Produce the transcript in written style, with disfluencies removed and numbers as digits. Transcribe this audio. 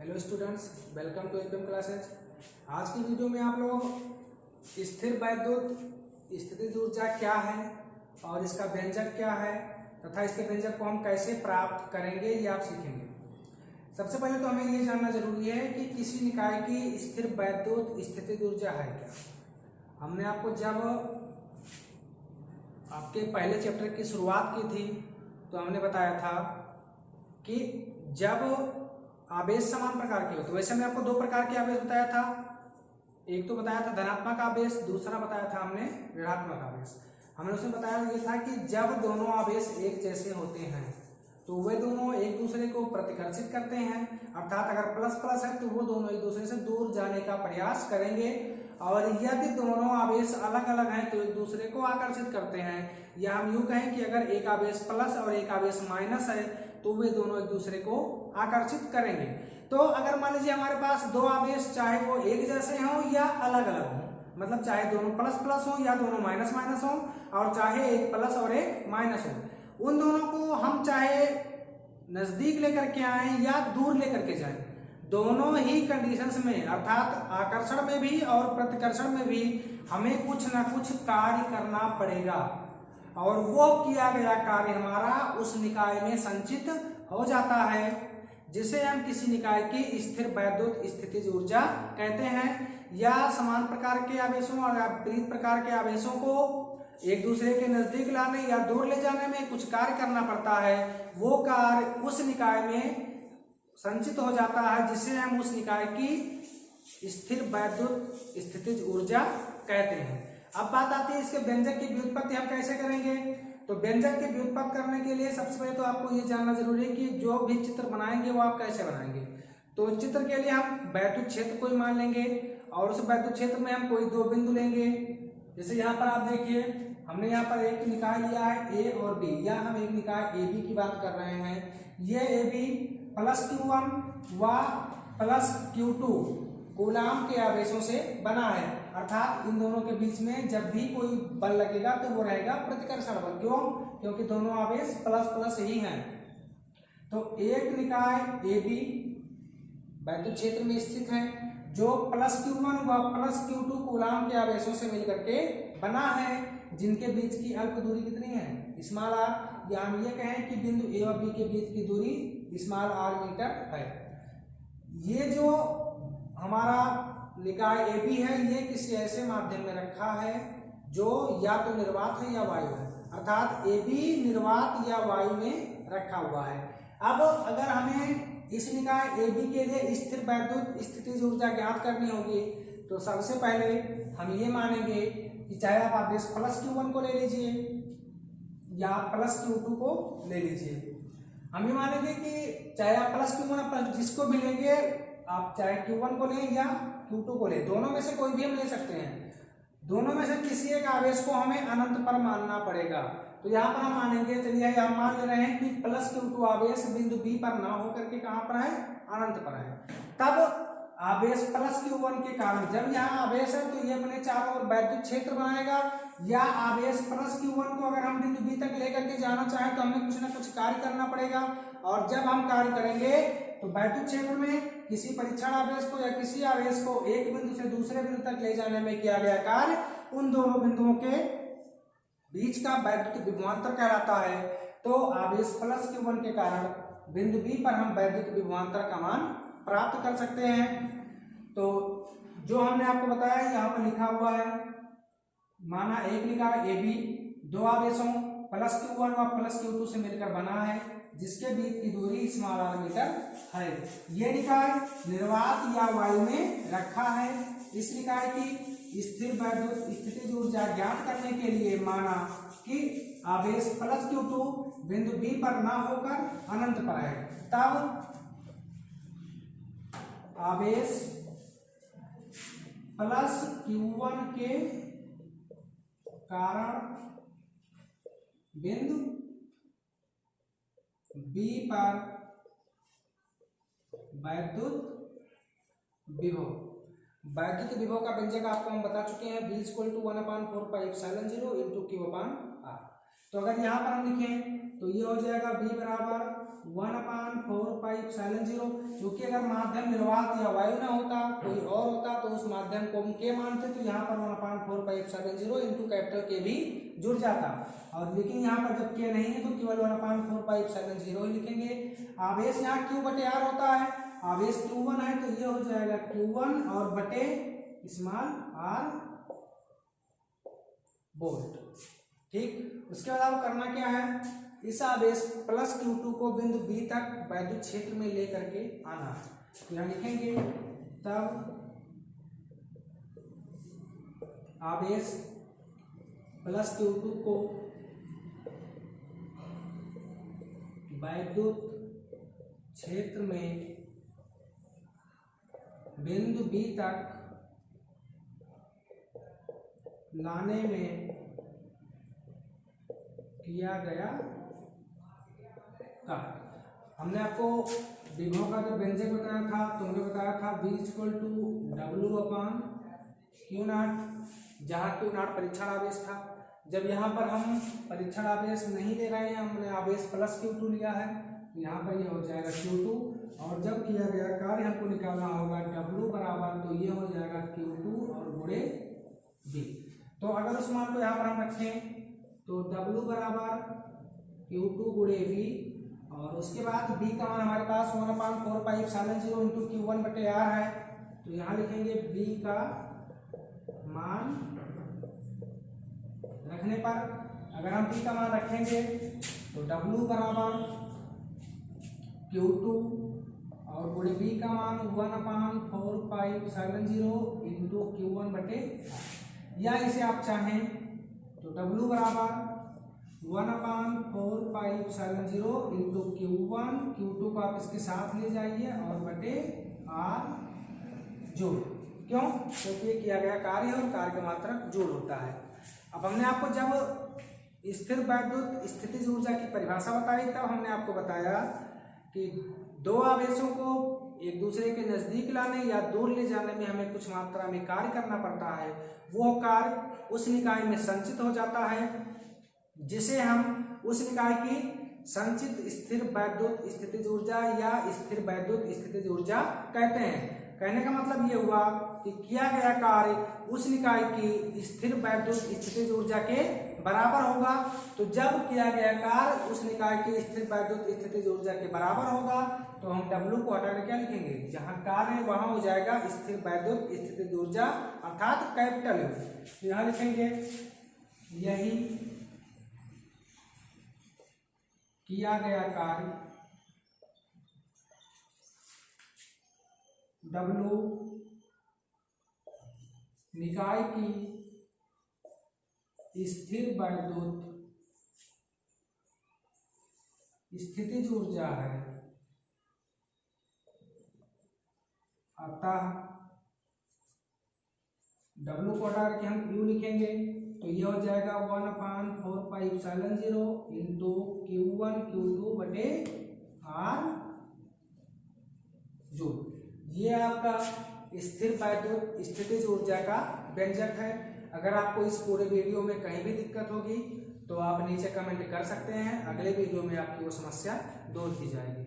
Hello students, welcome to FM classes. आज की video में आप लोग स्थिर वैद्युत स्थितिज ऊर्जा क्या है और इसका व्यंजक क्या है तथा इसके व्यंजक को हम कैसे प्राप्त करेंगे ये आप सीखेंगे। सबसे पहले तो हमें ये जानना जरूरी है कि किसी निकाय की स्थिर वैद्युत स्थितिज ऊर्जा है क्या। हमने आपको जब आपके पहले चैप्टर की शुरुआत की थी तो हमने बताया था कि जब आवेश समान प्रकार के हो, तो वैसे हमने आपको दो प्रकार के आवेश बताया था। एक तो बताया था धनात्मक आवेश, दूसरा बताया था हमने ऋणात्मक आवेश। हमने उसमें बताया ये था कि जब दोनों आवेश एक जैसे होते हैं तो वे दोनों एक दूसरे को प्रतिकर्षित करते हैं, अर्थात अगर प्लस प्लस है तो वो दोनों एक दूसरे से दूर जाने का प्रयास करेंगे, और यदि दोनों आवेश अलग अलग हैं तो एक दूसरे को आकर्षित करते हैं। या हम यूं कहें कि अगर एक आवेश प्लस और एक आवेश माइनस है तो वे दोनों एक दूसरे को आकर्षित करेंगे। तो अगर मान लीजिए हमारे पास दो आवेश, चाहे वो एक जैसे हों या अलग अलग हों, मतलब चाहे दोनों प्लस प्लस हो या दोनों माइनस माइनस हो, और चाहे एक प्लस और एक माइनस हो, उन दोनों को हम चाहे नजदीक लेकर के आए या दूर लेकर के जाएं, दोनों ही कंडीशंस में अर्थात आकर्षण में भी और प्रतिकर्षण में भी हमें कुछ ना कुछ कार्य करना पड़ेगा, और वो किया गया कार्य हमारा उस निकाय में संचित हो जाता है, जिसे हम किसी निकाय की स्थिर वैद्युत स्थितिज ऊर्जा कहते हैं। या समान प्रकार के आवेशों और विपरीत प्रकार के आवेशों को एक दूसरे के नजदीक लाने या दूर ले जाने में कुछ कार्य करना पड़ता है, वो कार्य उस निकाय में संचित हो जाता है, जिसे हम उस निकाय की स्थिर वैद्युत स्थितिज ऊर्जा कहते हैं। अब बात आती है इसके व्यंजक की व्युत्पत्ति हम कैसे करेंगे। तो व्यंजक की व्युत्पत्ति करने के लिए सबसे पहले तो आपको ये जानना जरूरी है कि जो भी चित्र बनाएंगे वो आप कैसे बनाएंगे। तो चित्र के लिए हम वैद्युत क्षेत्र को ही मान लेंगे, और उस वैद्युत क्षेत्र में हम कोई दो बिंदु लेंगे। जैसे यहाँ पर आप देखिए, हमने यहाँ पर एक निकाय लिया है ए और बी, या हम एक निकाय ए बी की बात कर रहे हैं। ये ए बी प्लस Q1 व प्लस Q2 कूलाम के आवेशों से बना है, अर्थात इन दोनों के बीच में जब भी कोई बल लगेगा तो वो रहेगा प्रतिकर्षण बल। क्यों? क्योंकि दोनों आवेश प्लस प्लस ही हैं। तो एक निकाय ए बी वैद्युत क्षेत्र में स्थित है जो प्लस Q1 व प्लस Q2 कूलाम के आवेशों से मिलकर के बना है, जिनके बीच की अल्प दूरी कितनी है, स्मॉल आर, या हम ये कहें कि बिंदु ए और बी के बीच की दूरी स्मॉल आर मीटर है। ये जो हमारा निकाय ए बी है ये किसी ऐसे माध्यम में रखा है जो या तो निर्वात है या वायु है, अर्थात ए बी निर्वात या वायु में रखा हुआ है। अब अगर हमें इस निकाय ए बी के लिए स्थिर वैद्युत स्थितिज ऊर्जा ज्ञात करनी होगी तो सबसे पहले हम ये मानेंगे कि चाहे आप आवेश प्लस Q1 को ले लीजिए या प्लस Q2 को ले लीजिए। हम ये मानेंगे कि चाहे आप प्लस Q1 प्लस जिसको भी लेंगे, आप चाहे Q1 को लें या Q2 को लें, दोनों में से कोई भी हम ले सकते हैं। दोनों में से किसी एक आवेश को हमें अनंत पर मानना पड़ेगा। तो यहाँ पर हम मानेंगे, चलिए हम मान ले रहे हैं कि प्लस Q2 आवेश बिंदु B पर ना होकर के कहाँ पर है, अनंत पर है। तब आवेश प्लस Q1 के कारण जब यहाँ आवेश है तो ये अपने चारों ओर वैद्युत क्षेत्र बनाएगा, या आवेश प्लस Q1 को अगर हम बिंदु B तक लेकर के जाना चाहें तो हमें कुछ ना कुछ कार्य करना पड़ेगा, और जब हम कार्य करेंगे तो वैद्युत क्षेत्र में किसी परीक्षण आवेश को या किसी आवेश को एक बिंदु से दूसरे बिंदु तक ले जाने में किया गया कार्य उन दोनों बिंदुओं के बीच का वैद्युत विभवांतर कहलाता है। तो आवेश प्लस Q1 के कारण बिंदु B पर हम वैद्युत विभवांतर का मान प्राप्त कर सकते हैं। तो जो हमने आपको बताया यहाँ पर लिखा हुआ है, माना एक निकाय ए बी दो आवेशों प्लस Q1 व प्लस Q2 से मिलकर बना है, जिसके बीच की दूरी स्मॉल आर मीटर है। ये निकाय निर्वात या वायु में रखा है। इस निकाय की स्थिर वैद्युत स्थितिज ऊर्जा ज्ञात करने के लिए माना कि आवेश प्लस Q2 बिंदु B पर ना होकर अनंत पर है, तब आवेश प्लस Q1 के कारण बिंदु B पर वैद्युत विभव का व्यंजक आपको हम बता चुके हैं, V = 1/4πε0 × Q/R। तो अगर यहाँ पर हम लिखें तो ये हो जाएगा V बराबर 1/4πε0, क्योंकि अगर माध्यम निर्वात या वायु ना होता कोई और होता तो उस माध्यम को हम K मानते, तो यहाँ पर 1/4πε0 इंटू कैपिटल K भी जुड़ जाता। और लेकिन यहाँ पर जब K नहीं है तो केवल 1/4πε0 ही लिखेंगे। आवेश यहाँ Q/R होता है, आवेश Q1 है तो ये हो जाएगा Q1 और बटे स्मॉल r वोल्ट। ठीक, उसके बाद आपको करना क्या है, इस आवेश प्लस Q2 को बिंदु B तक वैद्युत क्षेत्र में लेकर के आना है। तो यहाँ लिखेंगे तब आवेश प्लस Q2 को वैद्युत क्षेत्र में बिंदु B तक लाने में किया गया कार्य। हमने आपको विभव का जो व्यंजक बताया था तो हमने बताया था V = W/Q0, जहाँ Q0 परीक्षण आवेश था। जब यहाँ पर हम परीक्षण आवेश नहीं ले रहे हैं, हमने आवेश प्लस Q2 लिया है, तो यहाँ पर ये हो जाएगा Q2, और जब किया गया कार्य हमको निकालना होगा W बराबर, तो ये हो जाएगा Q2 और गुणे V। तो अगर उस मान को यहाँ पर हम रखें तो W बराबर Q2 गुणे V, और उसके बाद B का मान हमारे पास 1/4πε0 इंटू Q1/R है, तो यहाँ लिखेंगे B का मान रखने पर, अगर हम B का मान रखेंगे तो W बराबर Q2 और गुणे B का मान 1/4πε0 इंटू Q1/R, या इसे आप चाहें तो W बराबर 1/4πε0 इंटू Q1, Q2 को आप इसके साथ ले जाइए और बटे R जोड़। क्यों? क्योंकि ये किया गया कार्य है और कार्य का मात्रक जोड़ होता है। अब हमने आपको जब स्थिर वैद्युत स्थितिज ऊर्जा की परिभाषा बताई, तब हमने आपको बताया कि दो आवेशों को एक दूसरे के नजदीक लाने या दूर ले जाने में हमें कुछ मात्रा में कार्य करना पड़ता है। वो कार्य उस निकाय में संचित हो जाता है, जिसे हम उस निकाय की संचित स्थिर वैद्युत स्थितिज ऊर्जा या स्थिर वैद्युत स्थितिज ऊर्जा कहते हैं। कहने का मतलब ये हुआ कि किया गया कार्य उस निकाय की स्थिर वैद्युत स्थितिज ऊर्जा के बराबर होगा। तो जब किया गया कार्य उस निकाय की स्थिर वैद्युत स्थितिज ऊर्जा के बराबर होगा, तो हम W को हटाकर क्या लिखेंगे, जहां कार्य है वहां हो जाएगा स्थिर वैद्युत स्थितिज ऊर्जा अर्थात कैपिटल U। तो यहां लिखेंगे यही किया गया कार्य W निकाय की स्थिर वैद्युत स्थितिज ऊर्जा है, अतः W को हटा के हम U लिखेंगे, तो ये हो जाएगा 1/4πε0 इंटू Q1 Q2 बटे R जोड़। ये आपका स्थिर वैद्युत स्थितिज ऊर्जा का व्यंजक है। अगर आपको इस पूरे वीडियो में कहीं भी दिक्कत होगी तो आप नीचे कमेंट कर सकते हैं, अगले वीडियो में आपकी वो समस्या दूर की जाएगी।